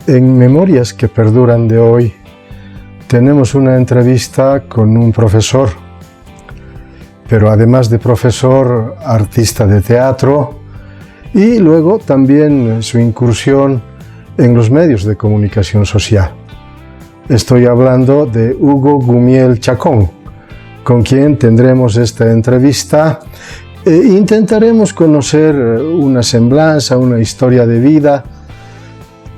En Memorias que Perduran de hoy tenemos una entrevista con un profesor, pero además de profesor, artista de teatro y luego también su incursión en los medios de comunicación social. Estoy hablando de Hugo Gumiel Chacón, con quien tendremos esta entrevista e intentaremos conocer una semblanza, una historia de vida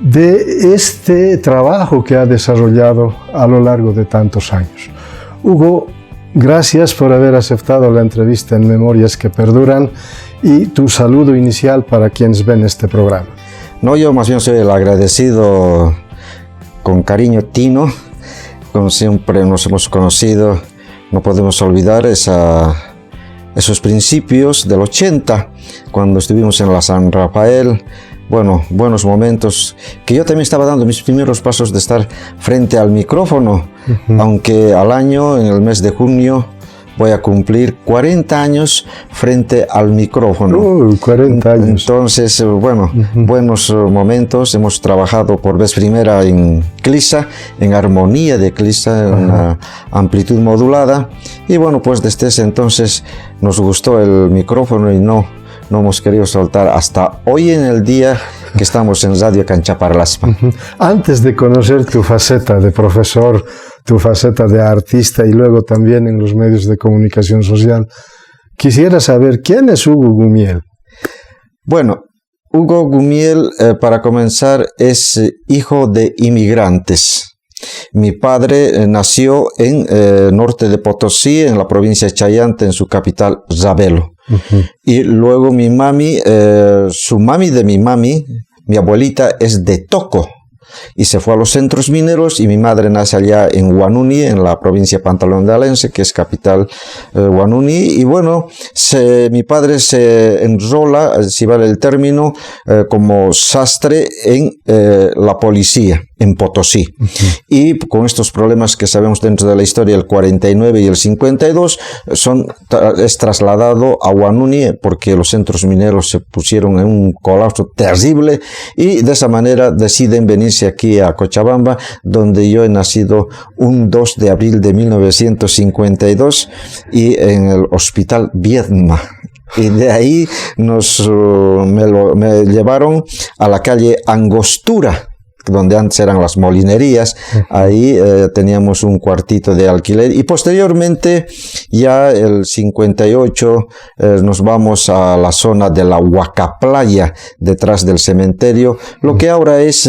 de este trabajo que ha desarrollado a lo largo de tantos años. Hugo, gracias por haber aceptado la entrevista en Memorias que Perduran y tu saludo inicial para quienes ven este programa. No, yo más bien soy el agradecido con cariño, Tino. Como siempre nos hemos conocido, no podemos olvidar esos principios del 80, cuando estuvimos en la San Rafael. Bueno, buenos momentos, que yo también estaba dando mis primeros pasos de estar frente al micrófono, aunque al año, en el mes de junio, voy a cumplir 40 años frente al micrófono. 40 años. Entonces, bueno, buenos momentos. Hemos trabajado por vez primera en Clisa, en armonía de Clisa, en una amplitud modulada. Y bueno, pues desde ese entonces nos gustó el micrófono y no hemos querido soltar hasta hoy en el día que estamos en Radio Canchaparlaspa. Antes de conocer tu faceta de profesor, tu faceta de artista y luego también en los medios de comunicación social, quisiera saber quién es Hugo Gumiel. Bueno, Hugo Gumiel, para comenzar, es hijo de inmigrantes. Mi padre nació en norte de Potosí, en la provincia de Chayante, en su capital, Zabelo. Y luego mi mami, su mami de mi mami, mi abuelita, es de Toco. Y se fue a los centros mineros y mi madre nace allá en Huanuni, en la provincia Pantalón-de-Alense, que es capital Huanuni. Y bueno, mi padre se enrola, si vale el término, como sastre en la policía, en Potosí. Y con estos problemas que sabemos dentro de la historia, el 49 y el 52, es trasladado a Huanuni porque los centros mineros se pusieron en un colapso terrible y de esa manera deciden venirse aquí a Cochabamba, donde yo he nacido un 2 de abril de 1952 y en el Hospital Viedma. Y de ahí me llevaron a la calle Angostura, donde antes eran las molinerías. Ahí teníamos un cuartito de alquiler y posteriormente ya el 58 nos vamos a la zona de la Huacaplaya, detrás del cementerio, lo que ahora es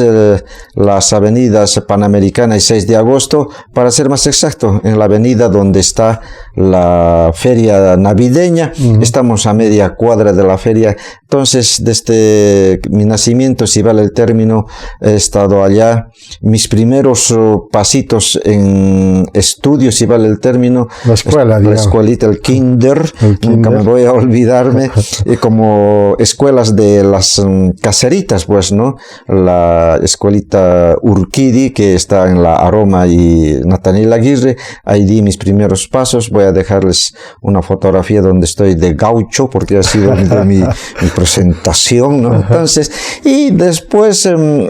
las avenidas Panamericana y 6 de agosto, para ser más exacto, en la avenida donde está la feria navideña. Estamos a media cuadra de la feria. Entonces, desde mi nacimiento, si vale el término, he estado allá. Mis primeros pasitos en estudios, si vale el término, la escuela, la escuelita, el kinder, nunca me voy a olvidarme, como escuelas de las caseritas, pues, ¿no? La escuelita Urquidi, que está en la Aroma y Nathaniel Aguirre, ahí di mis primeros pasos. Voy a dejarles una fotografía donde estoy de gaucho, porque ha sido mi presentación, ¿no? Entonces, y después en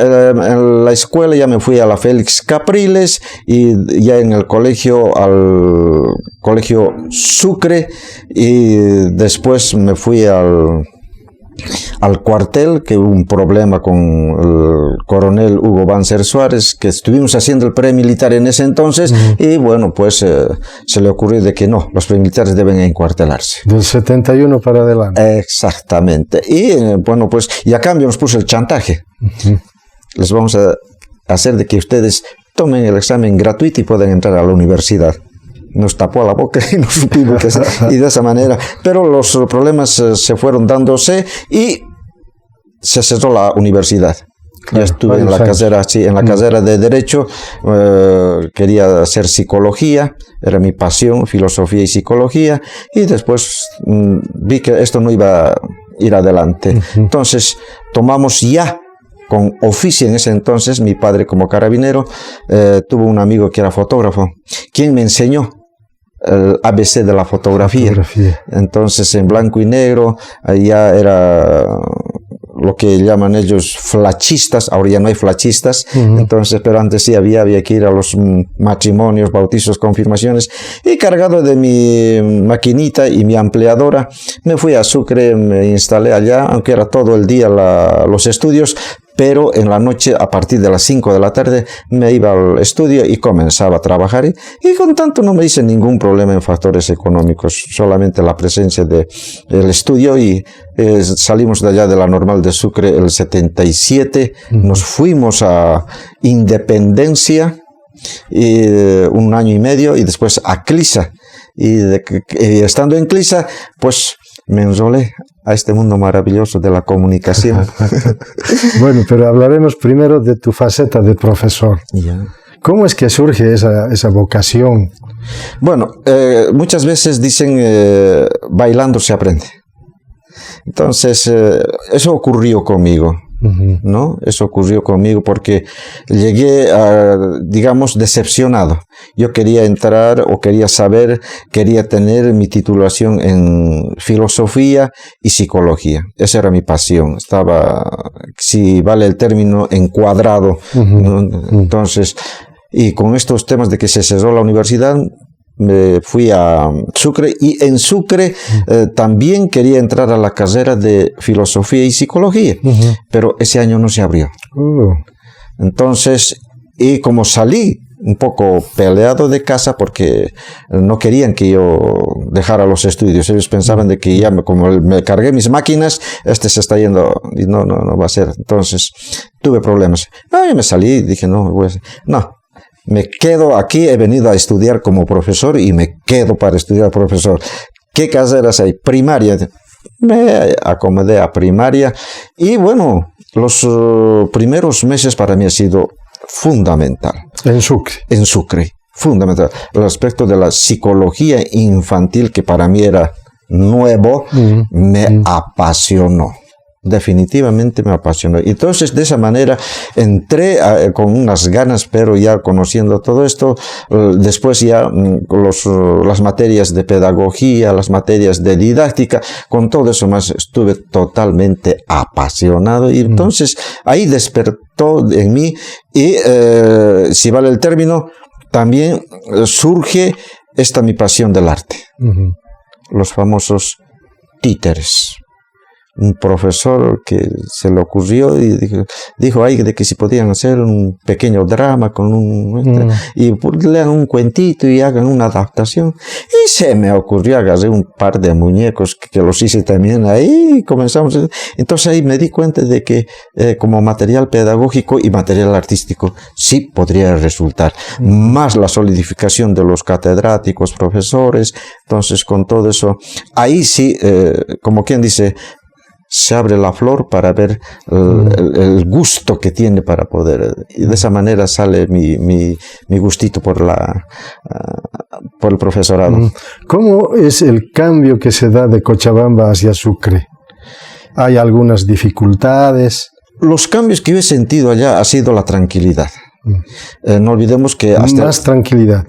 la escuela ya me fui a la Félix Capriles y ya en el colegio al colegio Sucre y después me fui al cuartel, que hubo un problema con el coronel Hugo Banzer Suárez, que estuvimos haciendo el premilitar en ese entonces y bueno, pues se le ocurrió de que no, los premilitares deben encuartelarse. Del 71 para adelante. Exactamente. Y bueno, pues y a cambio nos puso el chantaje. Les vamos a hacer de que ustedes tomen el examen gratuito y puedan entrar a la universidad. Nos tapó la boca y no supimos qué hacer, y de esa manera. Pero los problemas se fueron dándose y se cerró la universidad. Claro, ya estuve en la carrera, sí, en la carrera de Derecho, quería hacer psicología, era mi pasión, filosofía y psicología, y después vi que esto no iba a ir adelante. Entonces tomamos ya con oficio en ese entonces, mi padre como carabinero, tuvo un amigo que era fotógrafo, quien me enseñó el ABC de la fotografía. Entonces en blanco y negro, allá era lo que llaman ellos flachistas, ahora ya no hay flachistas, entonces, pero antes sí había que ir a los matrimonios, bautizos, confirmaciones, y cargado de mi maquinita y mi ampliadora, me fui a Sucre, me instalé allá, aunque era todo el día los estudios, pero en la noche, a partir de las 5 de la tarde, me iba al estudio y comenzaba a trabajar. Y con tanto no me hice ningún problema en factores económicos, solamente la presencia del estudio. Y salimos de allá de la Normal de Sucre el 77, nos fuimos a Independencia, un año y medio, y después a Clisa. Y estando en Clisa, pues me enrolé a este mundo maravilloso de la comunicación. Bueno, pero hablaremos primero de tu faceta de profesor. Yeah. ¿Cómo es que surge esa vocación? Bueno, muchas veces dicen bailando se aprende. Entonces, eso ocurrió conmigo. ¿No? Eso ocurrió conmigo porque llegué, digamos, decepcionado. Yo quería entrar o quería saber, quería tener mi titulación en filosofía y psicología. Esa era mi pasión. Estaba, si vale el término, encuadrado. Entonces, y con estos temas de que se cerró la universidad, me fui a Sucre, y en Sucre también quería entrar a la carrera de filosofía y psicología, pero ese año no se abrió. Entonces, y como salí un poco peleado de casa porque no querían que yo dejara los estudios, ellos pensaban de que ya como me cargué mis máquinas, se está yendo y no va a ser. Entonces tuve problemas. No, yo me salí y dije no, me quedo aquí, he venido a estudiar como profesor y me quedo para estudiar profesor. ¿Qué carreras hay? Primaria. Me acomodé a primaria y bueno, los primeros meses para mí ha sido fundamental. En Sucre. En Sucre, fundamental. El aspecto de la psicología infantil, que para mí era nuevo, me apasionó. Definitivamente me apasionó. Entonces, de esa manera, entré con unas ganas, pero ya conociendo todo esto, después ya las materias de pedagogía, las materias de didáctica, con todo eso más estuve totalmente apasionado. Y entonces, ahí despertó en mí, y si vale el término, también surge mi pasión del arte. Los famosos títeres. Un profesor que se le ocurrió y dijo ahí de que si podían hacer un pequeño drama con y lean un cuentito y hagan una adaptación, y se me ocurrió, agarré un par de muñecos que los hice también ahí y comenzamos. Entonces ahí me di cuenta de que como material pedagógico y material artístico sí podría resultar, más la solidificación de los catedráticos, profesores. Entonces con todo eso, ahí sí, como quien dice, se abre la flor para ver el gusto que tiene para poder, y de esa manera sale mi gustito por el profesorado. ¿Cómo es el cambio que se da de Cochabamba hacia Sucre? ¿Hay algunas Los dificultades? cambios que yo he sentido allá ha sido la tranquilidad. No olvidemos que más tranquilidad.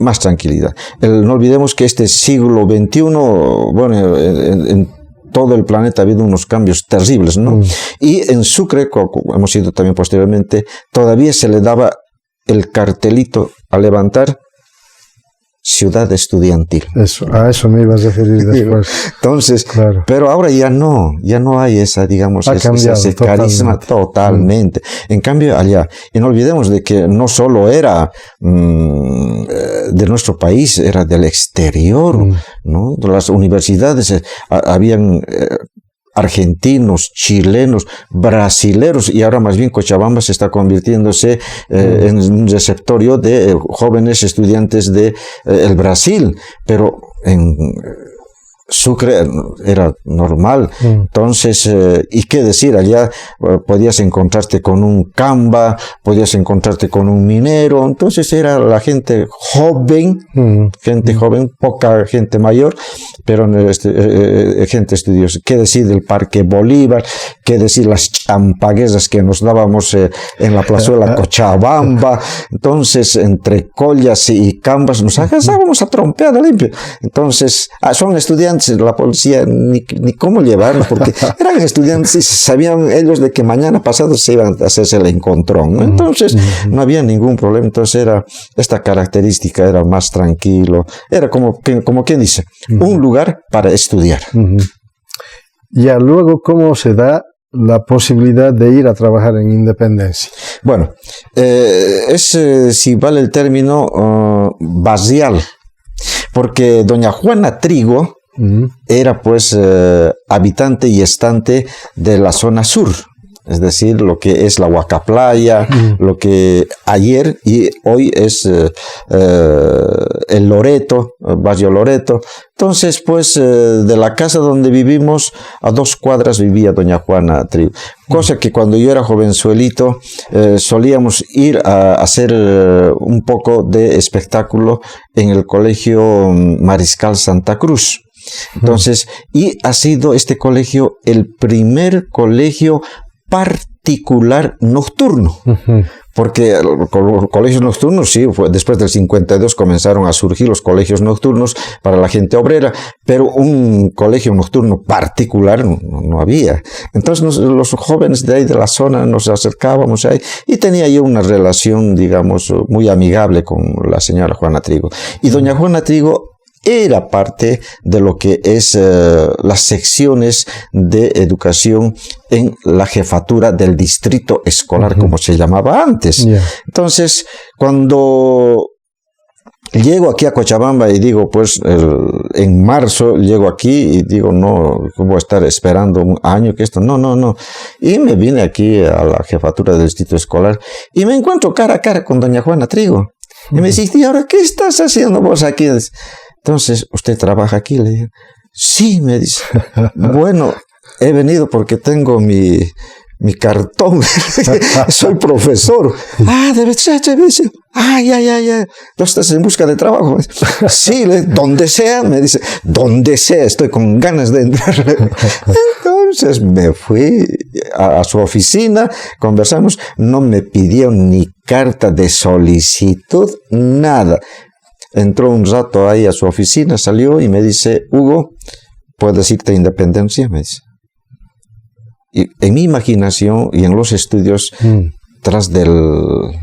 No olvidemos que este siglo XXI, bueno, en todo el planeta ha habido unos cambios terribles, ¿no? Y en Sucre, como hemos ido también posteriormente, todavía se le daba el cartelito a levantar: ciudad estudiantil. A eso me ibas a referir después. Entonces, claro. Pero ahora ya no hay esa, digamos, ese carisma totalmente. En cambio, allá, y no olvidemos de que no solo era de nuestro país, era del exterior, ¿no? De las universidades habían argentinos, chilenos, brasileros, y ahora más bien Cochabamba se está convirtiéndose en un receptorio de jóvenes estudiantes de el Brasil, pero en Sucre era normal. Entonces, ¿y qué decir? Allá podías encontrarte con un camba, podías encontrarte con un minero. Entonces era la gente joven, poca gente mayor, pero gente estudiosa. ¿Qué decir del Parque Bolívar? ¿Qué decir las champaguesas que nos dábamos en la plazuela Cochabamba? Entonces, entre collas y cambas nos agarrábamos a trompeada limpia. Entonces, son estudiantes estudiantes, la policía ni cómo llevarlos, porque eran estudiantes y sabían ellos de que mañana pasado se iban a hacerse el encontrón, ¿no? Entonces no había ningún problema. Entonces era esta característica, era más tranquilo, era como quien dice, un lugar para estudiar. Ya luego, ¿cómo se da la posibilidad de ir a trabajar en Independencia? Bueno, si vale el término, basial, porque doña Juana Trigo era pues habitante y estante de la zona sur, es decir, lo que es la Huacaplaya, lo que ayer y hoy es el Loreto, Barrio Loreto. Entonces, pues, de la casa donde vivimos, a 2 cuadras vivía doña Juana Trigo. Cosa que cuando yo era jovenzuelito, solíamos ir a hacer un poco de espectáculo en el Colegio Mariscal Santa Cruz. Entonces, y ha sido este colegio el primer colegio particular nocturno, porque los colegios nocturnos, sí, después del 52 comenzaron a surgir los colegios nocturnos para la gente obrera, pero un colegio nocturno particular no había. Entonces los jóvenes de ahí de la zona nos acercábamos ahí y tenía yo una relación, digamos, muy amigable con la señora Juana Trigo. Y doña Juana Trigo era parte de lo que es las secciones de educación en la jefatura del distrito escolar, como se llamaba antes. Entonces, cuando llego aquí a Cochabamba y digo, pues, en marzo llego aquí y digo, no, voy a estar esperando un año que esto, no. Y me vine aquí a la jefatura del distrito escolar y me encuentro cara a cara con doña Juana Trigo. Y me dice, ¿y ahora qué estás haciendo vos aquí? Entonces, ¿usted trabaja aquí? Le digo, sí, me dice. Bueno, he venido porque tengo mi cartón. Soy profesor. Debe ser. Ya. ¿Tú estás en busca de trabajo? Sí, donde sea, me dice. Donde sea, estoy con ganas de entrar. Entonces me fui a su oficina, conversamos. No me pidió ni carta de solicitud, nada. Entró un rato ahí a su oficina, salió y me dice, Hugo, ¿puedes irte a Independencia? Me dice. Y en mi imaginación y en los estudios, tras de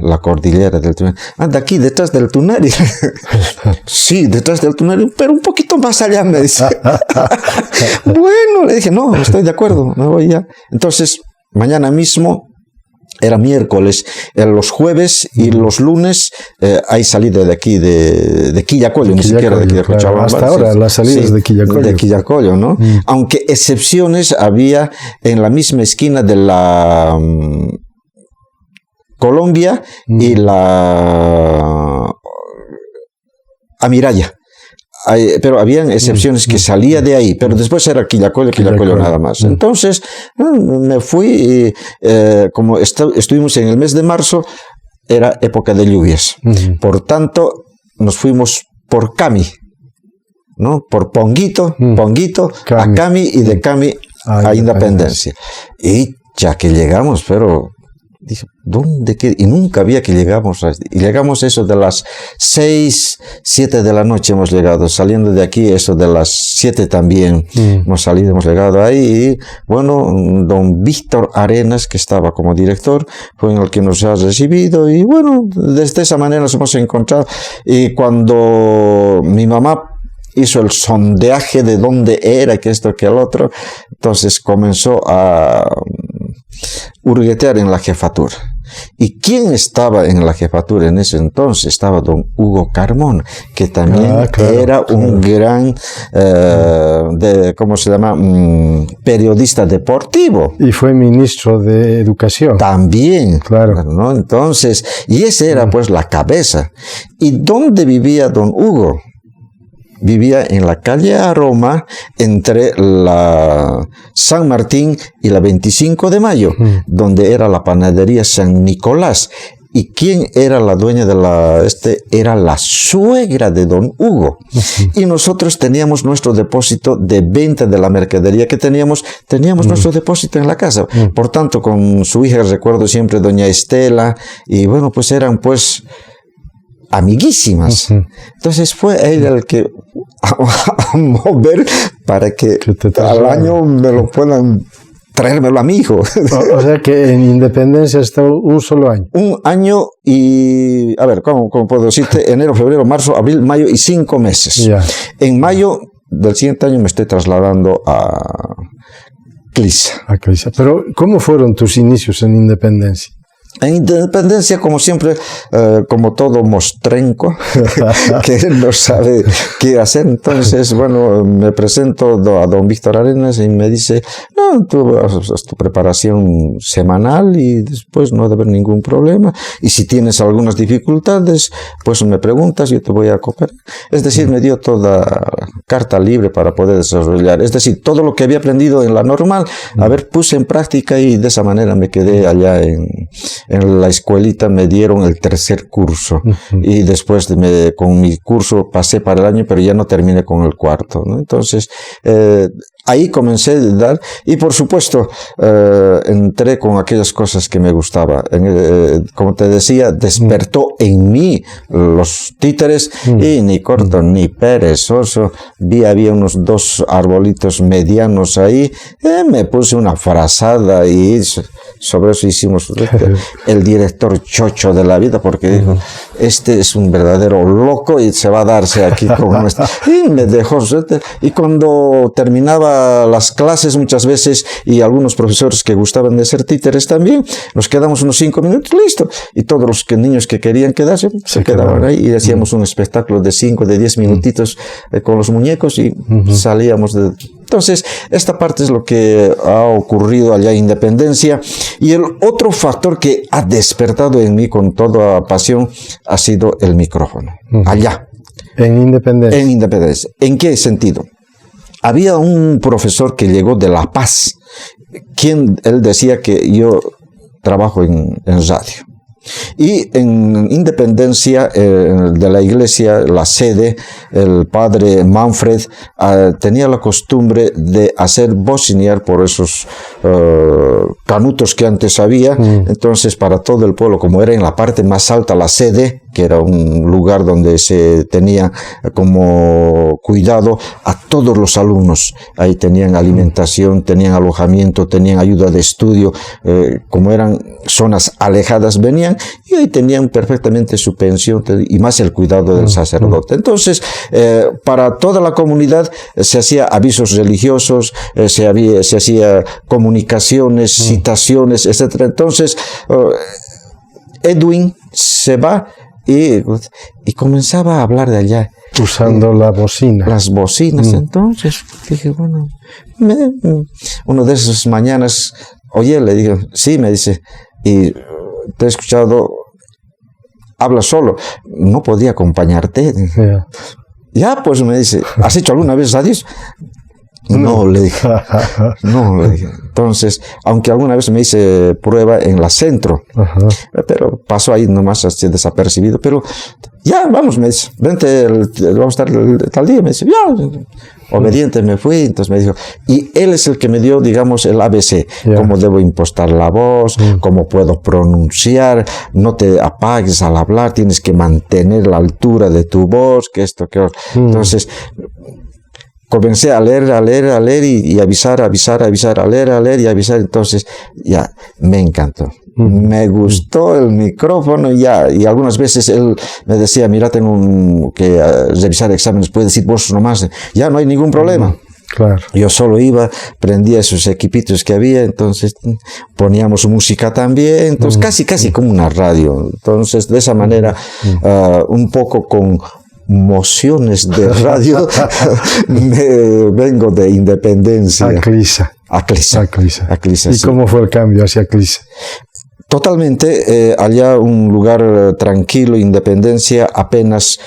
la cordillera del Tunari, anda aquí detrás del Tunari. Sí, detrás del Tunari, pero un poquito más allá, me dice. Bueno, le dije, no, estoy de acuerdo, me voy ya. Entonces, mañana mismo, era miércoles, los jueves y los lunes hay salida de aquí, de Quillacollo, ni siquiera de aquí de Cochabamba. Hasta ahora las salidas de Quillacollo. De Quillacollo, ¿no? Aunque excepciones había en la misma esquina de la Colombia y la Amiraya. Pero habían excepciones que salía de ahí, pero después era Quillacollo nada más. Entonces me fui y como estuvimos en el mes de marzo, era época de lluvias. Por tanto, nos fuimos por Cami, ¿no? Por Ponguito, a Cami y de Cami a Independencia. Y ya que llegamos, pero dije, ¿dónde queda? Y nunca había que llegamos. Y llegamos eso de las 6, 7 de la noche hemos llegado. Saliendo de aquí, eso de las 7 también hemos llegado ahí. Y bueno, don Víctor Arenas, que estaba como director, fue el que nos ha recibido. Y bueno, desde esa manera nos hemos encontrado. Y cuando mi mamá hizo el sondeaje de dónde era, que esto, que el otro, entonces comenzó a hurguetear en la jefatura. ¿Y quién estaba en la jefatura en ese entonces? Estaba don Hugo Carmona, que también era un gran, ¿cómo se llama? Periodista deportivo. Y fue ministro de Educación. También, ¿no? Entonces, y esa era pues la cabeza. ¿Y dónde vivía don Hugo? Vivía en la calle Aroma, entre la San Martín y la 25 de Mayo, donde era la panadería San Nicolás. ¿Y quién era la dueña de era la suegra de don Hugo. Y nosotros teníamos nuestro depósito de venta de la mercadería que teníamos nuestro depósito en la casa. Por tanto, con su hija, recuerdo siempre, doña Estela, y bueno, pues eran pues amiguísimas. Entonces fue él el que a mover para que al año me lo puedan traérmelo a mi hijo. O sea que en Independencia está un solo año. Un año y, a ver, ¿cómo puedo decirte? Enero, febrero, marzo, abril, mayo y 5 meses. Ya. En mayo del siguiente año me estoy trasladando a Clisa. A Clisa. Pero, ¿cómo fueron tus inicios en Independencia? En Independencia, como siempre, como todo mostrenco, que no sabe qué hacer. Entonces, bueno, me presento a don Víctor Arenas y me dice, no, tú haces tu preparación semanal y después no debe haber ningún problema. Y si tienes algunas dificultades, pues me preguntas, yo te voy a cooperar. Es decir, me dio toda carta libre para poder desarrollar. Es decir, todo lo que había aprendido en la normal, a ver, puse en práctica y de esa manera me quedé allá en la escuelita. Me dieron el 3er curso y después con mi curso pasé para el año, pero ya no terminé con el 4º, ¿no? Entonces, ahí comencé a dar y por supuesto entré con aquellas cosas que me gustaba. Como te decía, despertó en mí los títeres y ni corto ni perezoso. Había unos 2 arbolitos medianos ahí, me puse una frazada y sobre eso hicimos el director chocho de la vida, porque dijo, este es un verdadero loco y se va a darse aquí con esto. Y me dejó, y cuando terminaba las clases muchas veces, y algunos profesores que gustaban de ser títeres también, nos quedamos unos 5 minutos, listo, y todos los niños que querían quedarse, se quedaban ahí, y hacíamos un espectáculo de 5, de 10 minutitos con los muñecos, y salíamos de... Entonces, esta parte es lo que ha ocurrido allá en Independencia. Y el otro factor que ha despertado en mí con toda pasión ha sido el micrófono. Allá. En Independencia. En Independencia. ¿En qué sentido? Había un profesor que llegó de La Paz, quien él decía que yo trabajo en radio. Y en Independencia de la iglesia, la sede, el padre Manfred tenía la costumbre de hacer bocinear por esos canutos que antes había. Entonces, para todo el pueblo, como era en la parte más alta la sede, que era un lugar donde se tenía como cuidado a todos los alumnos. Ahí tenían alimentación, tenían alojamiento, tenían ayuda de estudio. Como eran zonas alejadas, venían y ahí tenían perfectamente su pensión y más el cuidado del sacerdote. Entonces, para toda la comunidad se hacía avisos religiosos, se hacía comunicaciones, citaciones, etc. Entonces, Edwin se va y comenzaba a hablar de allá. Usando la bocina. Las bocinas. Entonces dije, bueno, una de esas mañanas, oye, le digo, sí, me dice, y te he escuchado, habla solo, no podía acompañarte. Yeah. Ya, pues me dice, ¿has hecho alguna vez radios? No, le dije. No, le dije. Entonces, aunque alguna vez me hice prueba en la Centro, pero pasó ahí nomás así desapercibido, pero ya, vamos, me dice, vente, vamos a estar tal día, me dice, ya, obediente me fui, entonces me dijo, y él es el que me dio, digamos, el ABC, cómo debo impostar la voz, cómo puedo pronunciar, no te apagues al hablar, tienes que mantener la altura de tu voz, que esto, que otro. Entonces, comencé a leer y avisar, a leer y avisar. Entonces, ya, me encantó. Me gustó el micrófono ya, y algunas veces él me decía, mira, tengo que revisar exámenes, puedes decir vos nomás, ya no hay ningún problema. Claro. Yo solo iba, prendía esos equipitos que había, entonces poníamos música también, entonces casi como una radio. Entonces, de esa manera, un poco con mociones de radio, me vengo de Independencia. A Clisa. A Clisa. ¿Y cómo fue el cambio hacia Clisa? Totalmente, allá un lugar tranquilo, Independencia, apenas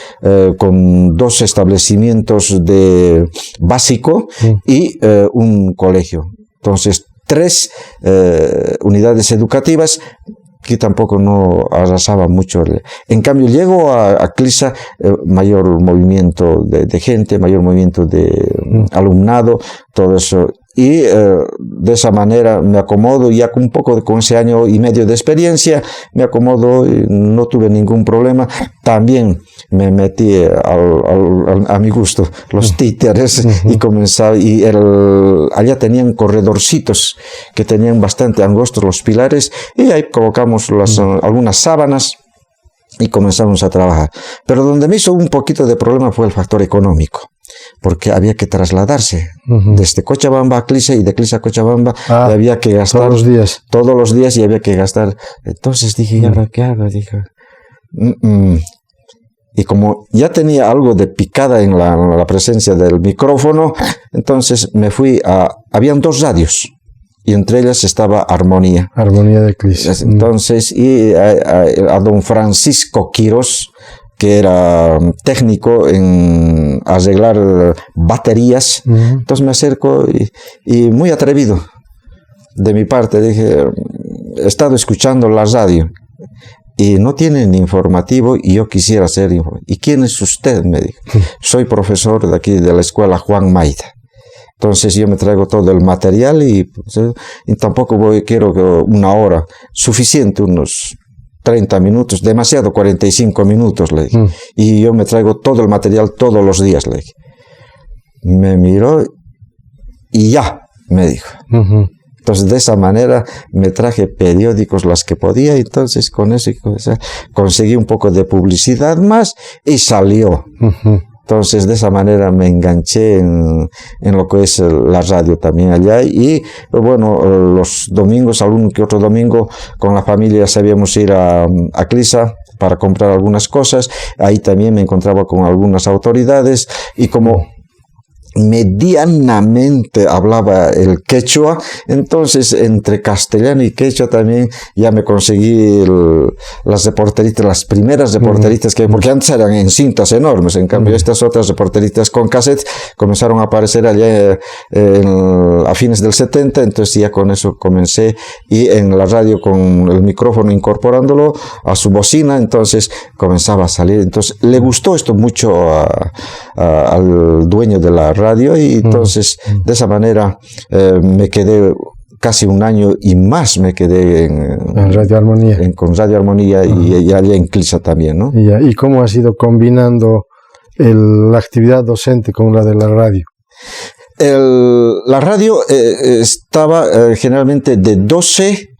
con 2 establecimientos de básico y un colegio. Entonces, 3 unidades educativas que tampoco no arrasaba mucho. En cambio, llego a Clisa, mayor movimiento de gente, mayor movimiento de alumnado, todo eso. y de esa manera me acomodo, ya con un poco, con ese año y medio de experiencia, me acomodo y no tuve ningún problema. También me metí a mi gusto los títeres y comenzaba, allá tenían corredorcitos que tenían bastante angostos los pilares y ahí colocamos algunas sábanas y comenzamos a trabajar. Pero donde me hizo un poquito de problema fue el factor económico, porque había que trasladarse desde Cochabamba a Clisa y de Clisa a Cochabamba, y había que gastar todos los días y había que gastar. Entonces dije, ¿y ahora qué hago? Dije, y como ya tenía algo de picada en la presencia del micrófono, entonces me fui habían 2 radios. Y entre ellas estaba Armonía. Armonía de Clisa. Entonces, y a don Francisco Quirós, que era técnico en arreglar baterías. Entonces me acerco y muy atrevido de mi parte, dije, he estado escuchando la radio y no tienen informativo y yo quisiera hacer informativo. ¿Y quién es usted? Me dijo. Soy profesor de aquí de la escuela Juan Maida. Entonces yo me traigo todo el material y tampoco quiero que una hora, suficiente, unos 30 minutos, demasiado 45 minutos, le dije. Y yo me traigo todo el material todos los días, le dije. Me miró y ya, me dijo. Entonces de esa manera me traje periódicos las que podía, entonces con eso conseguí un poco de publicidad más y salió. Entonces, de esa manera me enganché en lo que es la radio también allá. Y, bueno, los domingos, algún que otro domingo, con la familia sabíamos ir a Clisa para comprar algunas cosas. Ahí también me encontraba con algunas autoridades y como medianamente hablaba el quechua, entonces entre castellano y quechua también ya me conseguí las reporteritas, las primeras reporteritas porque antes eran en cintas enormes, en cambio estas otras reporteritas con cassette comenzaron a aparecer allá a fines del 70, entonces ya con eso comencé y en la radio con el micrófono incorporándolo a su bocina, entonces comenzaba a salir, entonces le gustó esto mucho al dueño de la radio y entonces de esa manera me quedé casi un año y más me quedé en Radio Armonía. Con Radio Armonía y allá en Clisa también, ¿no? ¿Y cómo has ido combinando la actividad docente con la de la radio? La radio estaba generalmente de 12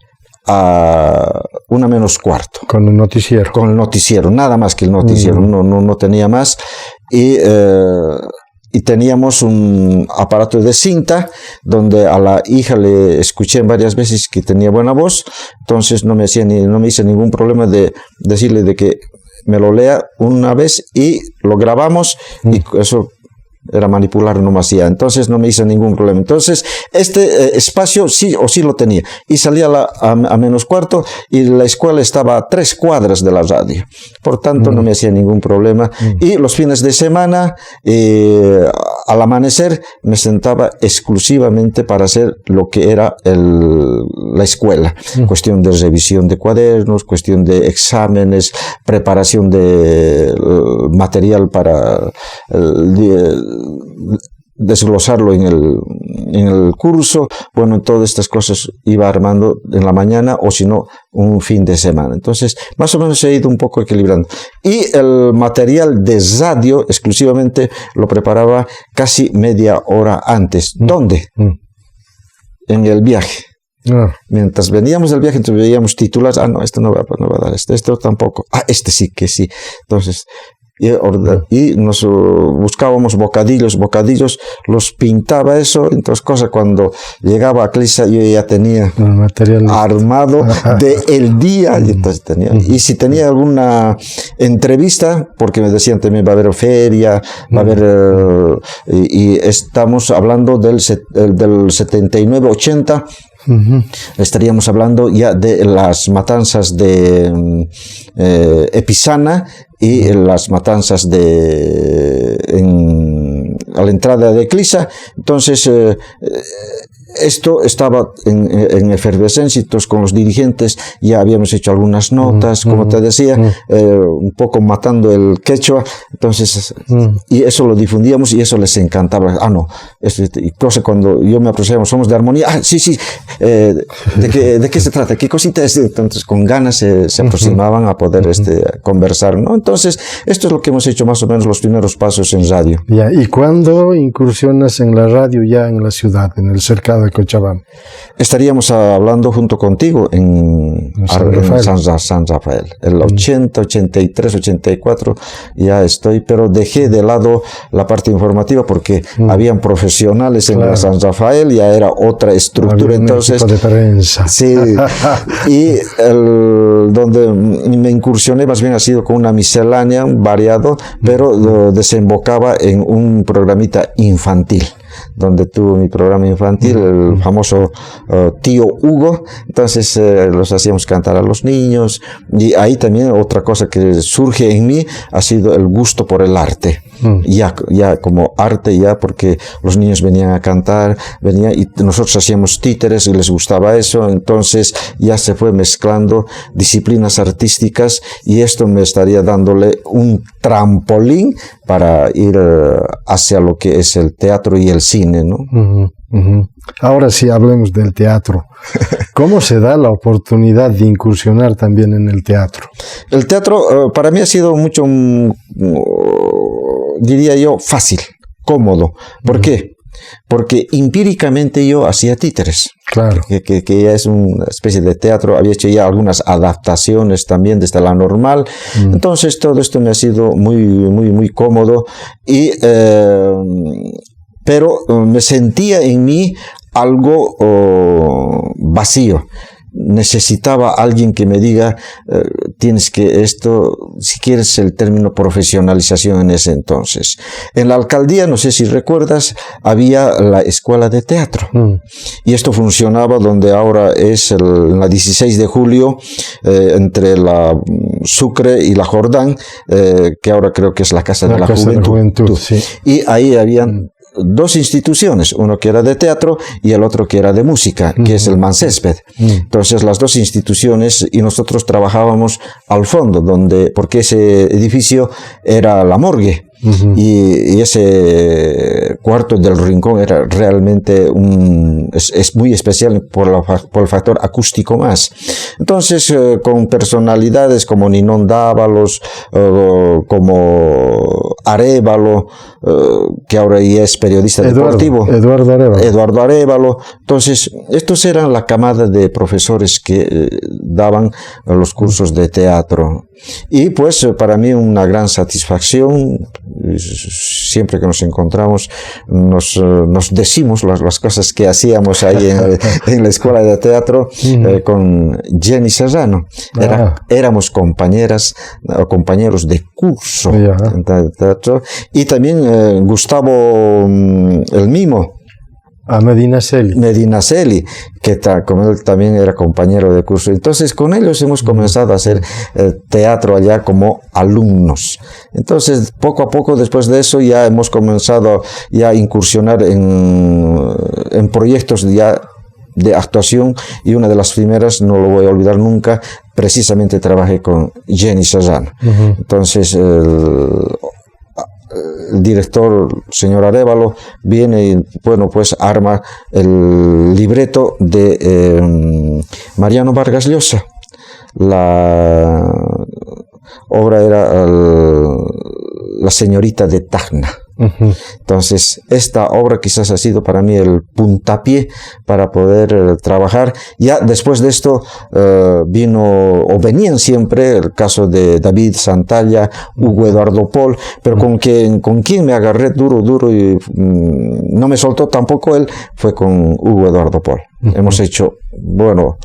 a 1:45. Con el noticiero. Con el noticiero, nada más que el noticiero, no tenía más. Y teníamos un aparato de cinta donde a la hija le escuché varias veces que tenía buena voz, entonces no me hice ningún problema de decirle de que me lo lea una vez y lo grabamos y eso era manipular nomás ya, entonces no me hizo ningún problema. Entonces este espacio sí lo tenía y salía a -15 y la escuela estaba a 3 cuadras de la radio, por tanto no me hacía ningún problema. Y los fines de semana al amanecer me sentaba exclusivamente para hacer lo que era la escuela, cuestión de revisión de cuadernos, cuestión de exámenes, preparación de material para desglosarlo en el curso. Bueno, todas estas cosas iba armando en la mañana o si no un fin de semana. Entonces más o menos he ido un poco equilibrando y el material de radio exclusivamente lo preparaba casi media hora antes. ¿Dónde? En el viaje. Mientras veníamos del viaje, entonces veíamos titulares. No, esto no va a dar, esto tampoco. Este sí que sí. Entonces y nos buscábamos bocadillos, los pintaba eso, entonces cuando llegaba a Clisa yo ya tenía material armado del día, y entonces y si tenía alguna entrevista, porque me decían también va a haber feria, va a haber, y estamos hablando del 79-80, estaríamos hablando ya de las matanzas de Epizana y las matanzas a la entrada de Clisa. Entonces esto estaba en efervescencia, entonces con los dirigentes ya habíamos hecho algunas notas, como te decía, un poco matando el quechua, entonces, y eso lo difundíamos y eso les encantaba. No, entonces cuando yo me aproximaba, somos de armonía, sí, ¿de qué se trata? ¿Qué cosita es? Entonces con ganas se aproximaban a poder conversar, ¿no? Entonces, esto es lo que hemos hecho más o menos los primeros pasos en radio. Ya, ¿y cuándo incursionas en la radio ya en la ciudad, en el cercado de Cochabamba? Estaríamos hablando junto contigo en San Rafael. El 80, 83, 84 ya estoy, pero dejé de lado la parte informativa porque habían profesionales en la San Rafael, ya era otra estructura. Había entonces un equipo de prensa. Sí, y donde me incursioné más bien ha sido con una miscelánea, variado, pero desembocaba en un programita infantil, donde tuve mi programa infantil, el famoso tío Hugo. Entonces los hacíamos cantar a los niños, y ahí también otra cosa que surge en mí ha sido el gusto por el arte. Ya como arte, ya porque los niños venían a cantar, y nosotros hacíamos títeres y les gustaba eso, entonces ya se fue mezclando disciplinas artísticas y esto me estaría dándole un trampolín para ir hacia lo que es el teatro y el cine, ¿no? Ahora sí hablemos del teatro. ¿Cómo se da la oportunidad de incursionar también en el teatro? El teatro para mí ha sido mucho, diría yo, fácil, cómodo. ¿Por qué? Porque empíricamente yo hacía títeres. Claro. Que ya es una especie de teatro. Había hecho ya algunas adaptaciones también desde la normal. Entonces todo esto me ha sido muy cómodo. Pero me sentía en mí algo vacío. Necesitaba alguien que me diga, tienes que esto, si quieres el término profesionalización en ese entonces. En la alcaldía, no sé si recuerdas, había la escuela de teatro. Y esto funcionaba donde ahora es la 16 de julio, entre la Sucre y la Jordán, que ahora creo que es la Casa de la Juventud. Sí. Y ahí habían dos instituciones, uno que era de teatro y el otro que era de música, que es el Mancésped. Entonces las dos instituciones, y nosotros trabajábamos al fondo, porque ese edificio era la morgue. Y ese cuarto del rincón era realmente es muy especial por el factor acústico más. Entonces, con personalidades como Ninón Dávalos, como Arévalo, que ahora ya es periodista deportivo. Eduardo Arévalo. Entonces, estos eran la camada de profesores que daban los cursos de teatro. Y pues para mí una gran satisfacción. Siempre que nos encontramos nos decimos las cosas que hacíamos ahí en la escuela de teatro con Jenny Serrano. Éramos compañeras o compañeros de curso de teatro. Y también Gustavo el Mimo. A Medinaceli, que con él también era compañero de curso. Entonces, con ellos hemos comenzado a hacer teatro allá como alumnos. Entonces, poco a poco, después de eso, ya hemos comenzado a incursionar en proyectos ya de actuación, y una de las primeras, no lo voy a olvidar nunca, precisamente trabajé con Jenny Serrano. Entonces, el director, señor Arévalo, viene y, bueno, pues arma el libreto de Mariano Vargas Llosa. La obra era La señorita de Tacna. Entonces, esta obra quizás ha sido para mí el puntapié para poder trabajar. Ya después de esto venían siempre el caso de David Santalla, Hugo Eduardo Pol, pero con quien me agarré duro y no me soltó tampoco él, fue con Hugo Eduardo Pol. Hemos hecho, bueno,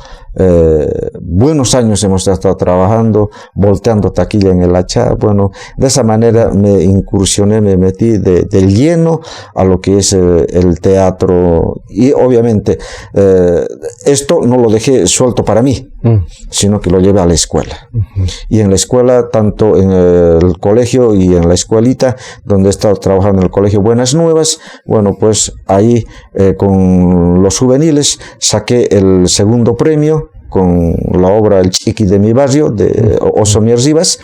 buenos años hemos estado trabajando, volteando taquilla en el Achá. Bueno, de esa manera me incursioné, me metí de lleno a lo que es el teatro. Y obviamente esto no lo dejé suelto para mí, sino que lo llevé a la escuela. Y en la escuela, tanto en el colegio y en la escuelita, donde he estado trabajando en el colegio Buenas Nuevas, bueno, pues ahí con los juveniles saqué el segundo premio con la obra El Chiqui de mi barrio, de Osomier Rivas,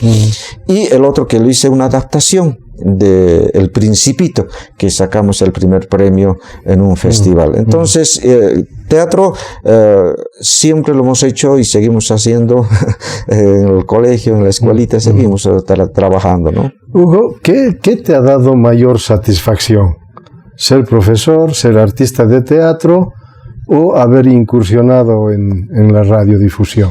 y el otro que lo hice una adaptación de El Principito, que sacamos el primer premio en un festival. Entonces, teatro siempre lo hemos hecho y seguimos haciendo en el colegio, en la escuelita, seguimos trabajando, ¿no? Hugo, ¿qué te ha dado mayor satisfacción? ¿Ser profesor, ser artista de teatro o haber incursionado en la radiodifusión?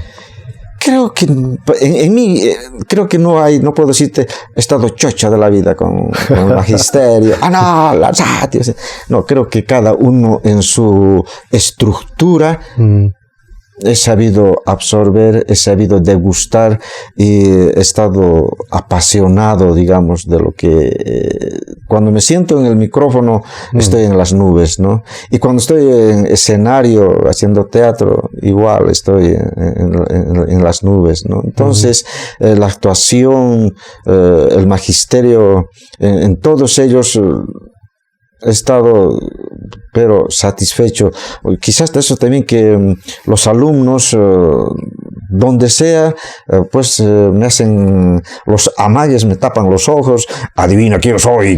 Creo que en mí, creo que no puedo decirte, he estado chocha de la vida con el magisterio. No, la radio. No, creo que cada uno en su estructura he sabido absorber, he sabido degustar y he estado apasionado, digamos, de lo que... cuando me siento en el micrófono estoy en las nubes, ¿no? Y cuando estoy en escenario haciendo teatro, igual estoy en las nubes, ¿no? Entonces, la actuación, el magisterio, en todos ellos... he estado, pero satisfecho. Quizás de eso también que los alumnos, donde sea, pues me hacen los amagues, me tapan los ojos, adivina quién soy.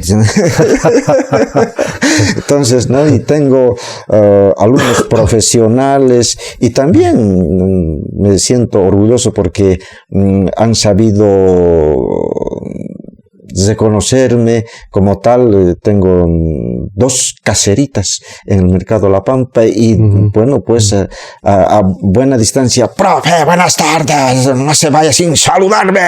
Entonces, ¿no? Y tengo alumnos profesionales y también me siento orgulloso porque han sabido reconocerme como tal. Tengo 2 caseritas en el mercado La Pampa y bueno, pues a buena distancia, profe, buenas tardes, no se vaya sin saludarme.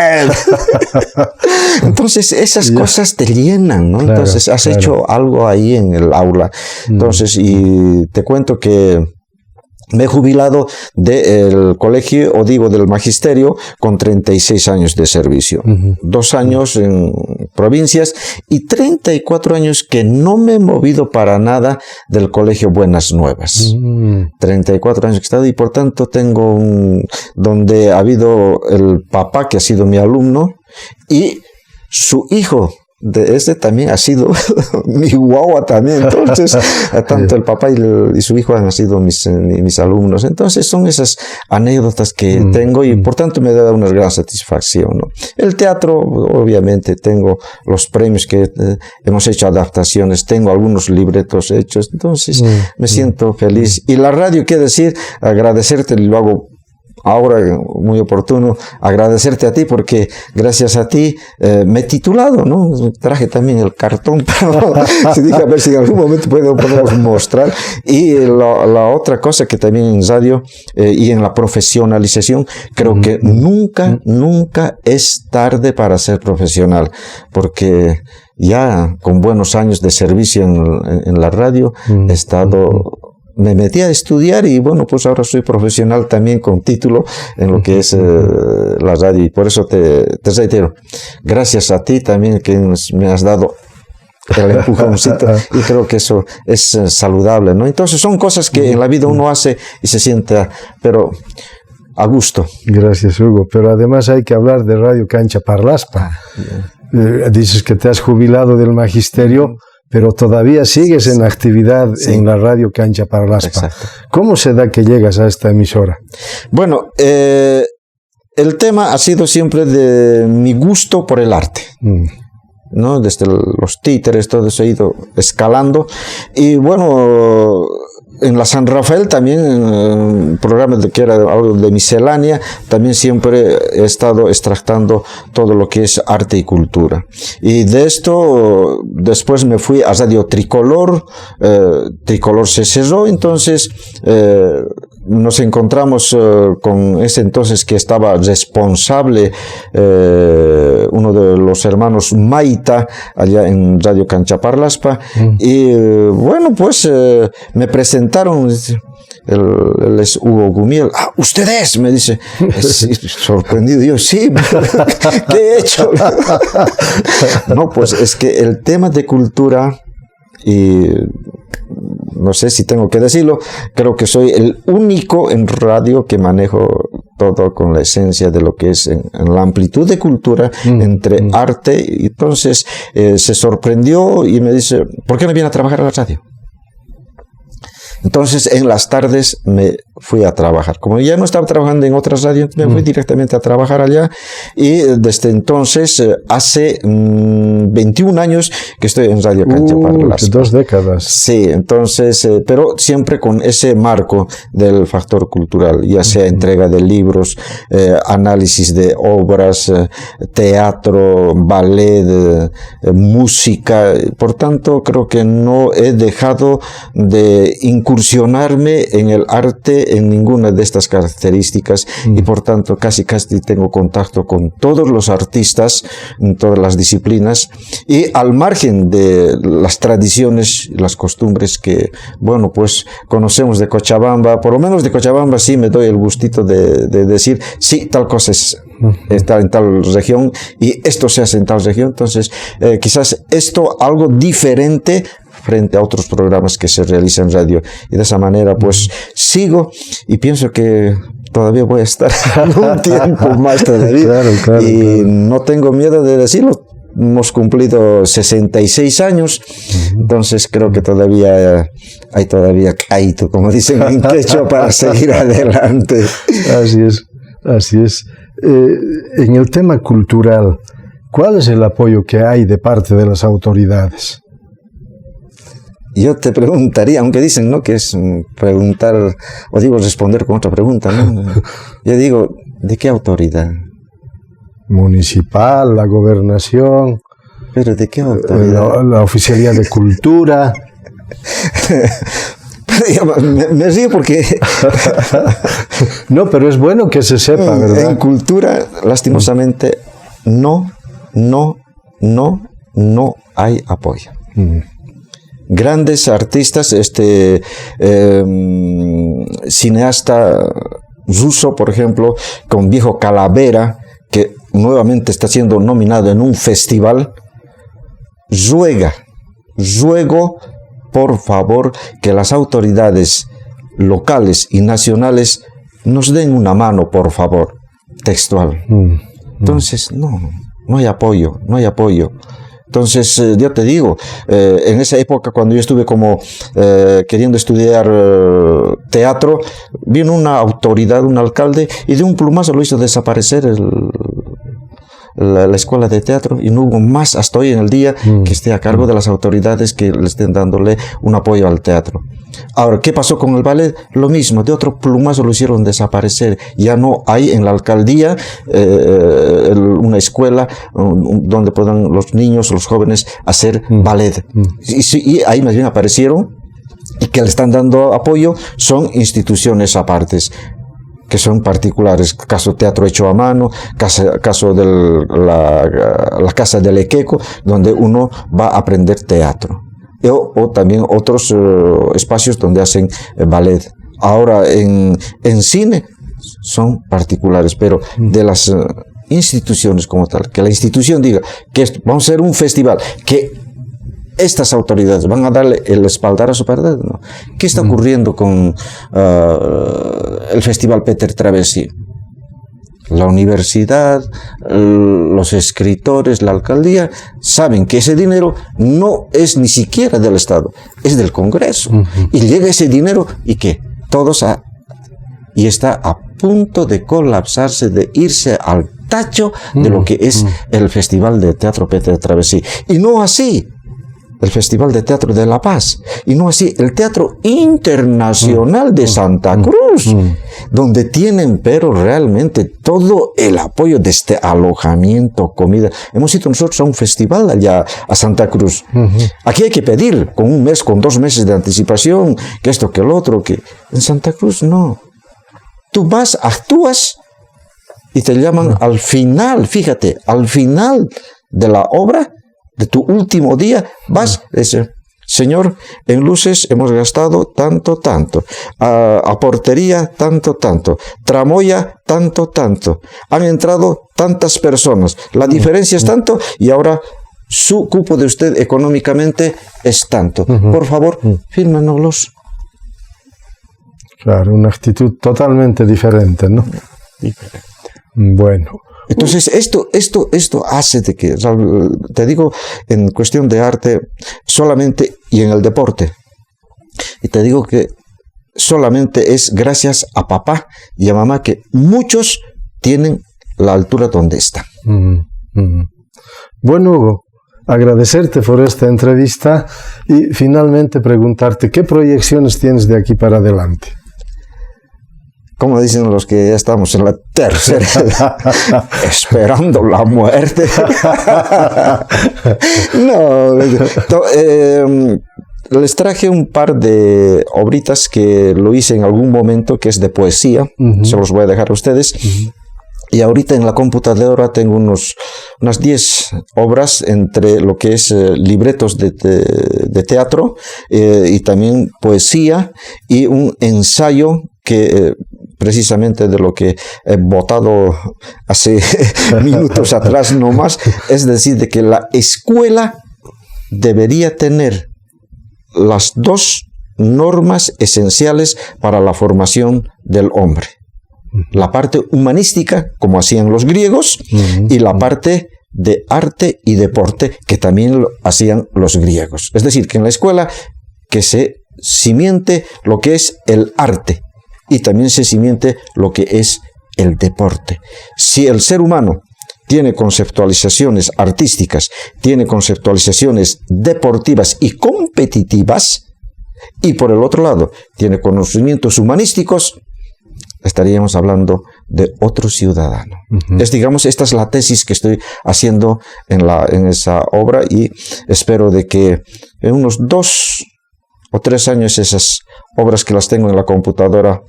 Entonces esas cosas te llenan, ¿no? Claro, entonces has hecho algo ahí en el aula. Entonces, y te cuento que me he jubilado del colegio, o digo del magisterio, con 36 años de servicio. 2 años en provincias y 34 años que no me he movido para nada del colegio Buenas Nuevas. 34 años que he estado y por tanto tengo donde ha habido el papá que ha sido mi alumno y su hijo. De este también ha sido mi guagua también. Entonces, tanto el papá y su hijo han sido mis alumnos. Entonces, son esas anécdotas que tengo y por tanto me da una gran satisfacción, ¿no? El teatro, obviamente, tengo los premios que hemos hecho adaptaciones, tengo algunos libretos hechos, entonces me siento feliz. Y la radio, qué decir, agradecerte, lo hago ahora muy oportuno, agradecerte a ti porque gracias a ti me he titulado, ¿no? Traje también el cartón, pero dije a ver si en algún momento podemos mostrar. Y la otra cosa que también en radio y en la profesionalización, creo que nunca es tarde para ser profesional, porque ya con buenos años de servicio en la radio he estado... Me metí a estudiar y bueno, pues ahora soy profesional también con título en lo que es la radio y por eso te reitero, gracias a ti también que me has dado el empujoncito y creo que eso es saludable, ¿no? Entonces son cosas que en la vida uno hace y se siente, pero a gusto. Gracias, Hugo, pero además hay que hablar de Radio Cancha Parlaspa. Dices que te has jubilado del magisterio, pero todavía sigues en actividad en la Radio Cancha Parlaspa. Exacto. ¿Cómo se da que llegas a esta emisora? Bueno, el tema ha sido siempre de mi gusto por el arte. ¿No? Desde los títeres, todo eso he ido escalando. Y bueno, en la San Rafael también, en un programa que era algo de miscelánea, también siempre he estado extractando todo lo que es arte y cultura. Y de esto, después me fui a Radio Tricolor, Tricolor se cerró, entonces nos encontramos con ese entonces que estaba responsable, uno de los hermanos Maita, allá en Radio Cancha Parlaspa, y bueno, pues me presentaron, Él es Hugo Gumiel. Ah, ¿usted es? Me dice. Sí, sorprendido. Yo, sí, ¿qué he hecho? No, pues es que el tema de cultura, y no sé si tengo que decirlo, creo que soy el único en radio que manejo todo con la esencia de lo que es en la amplitud de cultura entre arte. Y entonces se sorprendió y me dice, ¿por qué no viene a trabajar a la radio? Entonces, en las tardes me fui a trabajar. Como ya no estaba trabajando en otras radios, me fui directamente a trabajar allá. Y desde entonces, hace 21 años que estoy en Radio Cancha Parlasco. 2 décadas. Sí, entonces, pero siempre con ese marco del factor cultural, ya sea entrega de libros, análisis de obras, teatro, ballet, música. Por tanto, creo que no he dejado de incursionarme en el arte en ninguna de estas características y por tanto casi tengo contacto con todos los artistas en todas las disciplinas y al margen de las tradiciones y las costumbres que, bueno, pues conocemos de Cochabamba. Por lo menos de Cochabamba sí me doy el gustito de decir, sí, tal cosa está en tal región y esto se hace en tal región. Entonces quizás esto algo diferente frente a otros programas que se realizan en radio. Y de esa manera, pues, sigo y pienso que todavía voy a estar un tiempo más todavía. Claro, y no tengo miedo de decirlo. Hemos cumplido 66 años, entonces creo que todavía hay caído, como dicen en quechua, para seguir adelante. Así es. En el tema cultural, ¿cuál es el apoyo que hay de parte de las autoridades? Yo te preguntaría, aunque dicen, ¿no?, que es preguntar, o digo, responder con otra pregunta, ¿no? Yo digo, ¿de qué autoridad? Municipal, la gobernación. ¿Pero de qué autoridad? La Oficialía de Cultura. Me río porque... No, pero es bueno que se sepa, ¿verdad? En cultura, lastimosamente, no hay apoyo. Grandes artistas, cineasta ruso, por ejemplo, con Viejo Calavera, que nuevamente está siendo nominado en un festival, ruego por favor que las autoridades locales y nacionales nos den una mano, por favor, textual. Entonces, no hay apoyo. Entonces, yo te digo, en esa época cuando yo estuve como queriendo estudiar teatro, vino una autoridad, un alcalde, y de un plumazo lo hizo desaparecer la escuela de teatro, y no hubo más hasta hoy en el día que esté a cargo de las autoridades que le estén dándole un apoyo al teatro. Ahora, ¿qué pasó con el ballet? Lo mismo, de otro plumazo lo hicieron desaparecer. Ya no hay en la alcaldía una escuela donde puedan los niños, los jóvenes hacer ballet. Y ahí más bien aparecieron, y que le están dando apoyo son instituciones apartes, que son particulares, caso Teatro Hecho a Mano, caso de la Casa del Equeco, donde uno va a aprender teatro, o también otros espacios donde hacen ballet. Ahora en cine son particulares, pero de las instituciones como tal, que la institución diga que vamos a hacer un festival, que estas autoridades van a darle el espaldarazo para dar, ¿no? ¿Qué está ocurriendo con el Festival Peter Travesí? La universidad, los escritores, la alcaldía, saben que ese dinero no es ni siquiera del Estado, es del Congreso. Y llega ese dinero, ¿y qué? Y está a punto de colapsarse, de irse al tacho de lo que es el Festival de Teatro Peter Travesí. Y no así el Festival de Teatro de La Paz, y no así el Teatro Internacional de Santa Cruz, donde tienen pero realmente todo el apoyo de alojamiento, comida. Hemos ido nosotros a un festival allá a Santa Cruz. Aquí hay que pedir con 1 mes, con 2 meses de anticipación, que esto, que el otro, que en Santa Cruz no. Tú vas, actúas y te llaman al final, fíjate, al final de la obra, de tu último día, vas, Señor, en luces hemos gastado tanto, tanto, a portería tanto, tanto, tramoya tanto, tanto, han entrado tantas personas, la diferencia es tanto y ahora su cupo de usted económicamente es tanto. Por favor, fírmenoslos. Claro, una actitud totalmente diferente, ¿no? Diferente. Bueno. Entonces, esto hace de que, te digo, en cuestión de arte, solamente, y en el deporte, y te digo que solamente es gracias a papá y a mamá que muchos tienen la altura donde están. Bueno, Hugo, agradecerte por esta entrevista y finalmente preguntarte, ¿qué proyecciones tienes de aquí para adelante? Como dicen los que ya estamos en la tercera edad, esperando la muerte. No, les traje un par de obritas que lo hice en algún momento, que es de poesía, se los voy a dejar a ustedes. Y ahorita en la computadora tengo unas 10 obras entre lo que es libretos de teatro y también poesía y un ensayo que precisamente de lo que he votado hace minutos atrás nomás, es decir, de que la escuela debería tener las dos normas esenciales para la formación del hombre. La parte humanística, como hacían los griegos, y la parte de arte y deporte, que también lo hacían los griegos. Es decir, que en la escuela que se cimiente lo que es el arte y también se cimiente lo que es el deporte. Si el ser humano tiene conceptualizaciones artísticas, tiene conceptualizaciones deportivas y competitivas, y por el otro lado tiene conocimientos humanísticos, estaríamos hablando de otro ciudadano. Digamos, esta es la tesis que estoy haciendo en esa obra y espero de que en unos 2 o 3 años esas obras que las tengo en la computadora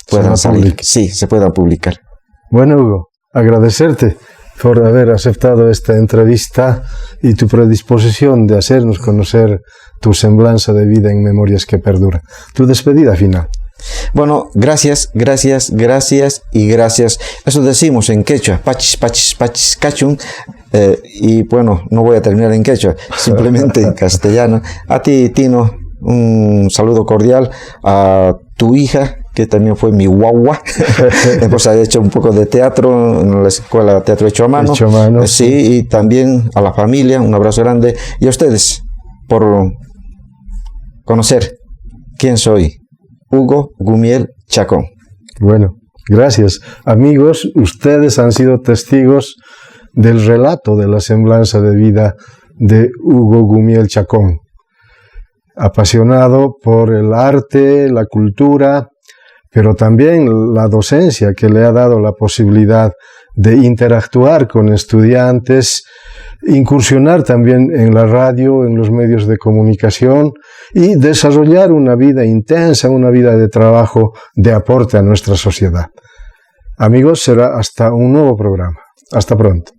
puedan salir. Sí, se puedan publicar. Bueno, Hugo, agradecerte por haber aceptado esta entrevista y tu predisposición de hacernos conocer tu semblanza de vida en Memorias que Perduran. Tu despedida final. Bueno, gracias y gracias. Eso decimos en quechua, pachis, pachis, pachis, cachun. Y bueno, no voy a terminar en quechua, simplemente en castellano. A ti, Tino, un saludo cordial. A tu hija, que también fue mi guagua. Pues ha hecho un poco de teatro en la escuela de teatro hecho a mano. Sí, y también a la familia, un abrazo grande. Y a ustedes, por conocer quién soy. Hugo Gumiel Chacón. Bueno, gracias. Amigos, ustedes han sido testigos del relato de la semblanza de vida de Hugo Gumiel Chacón. Apasionado por el arte, la cultura, pero también la docencia que le ha dado la posibilidad de interactuar con estudiantes, incursionar también en la radio, en los medios de comunicación y desarrollar una vida intensa, una vida de trabajo de aporte a nuestra sociedad. Amigos, será hasta un nuevo programa. Hasta pronto.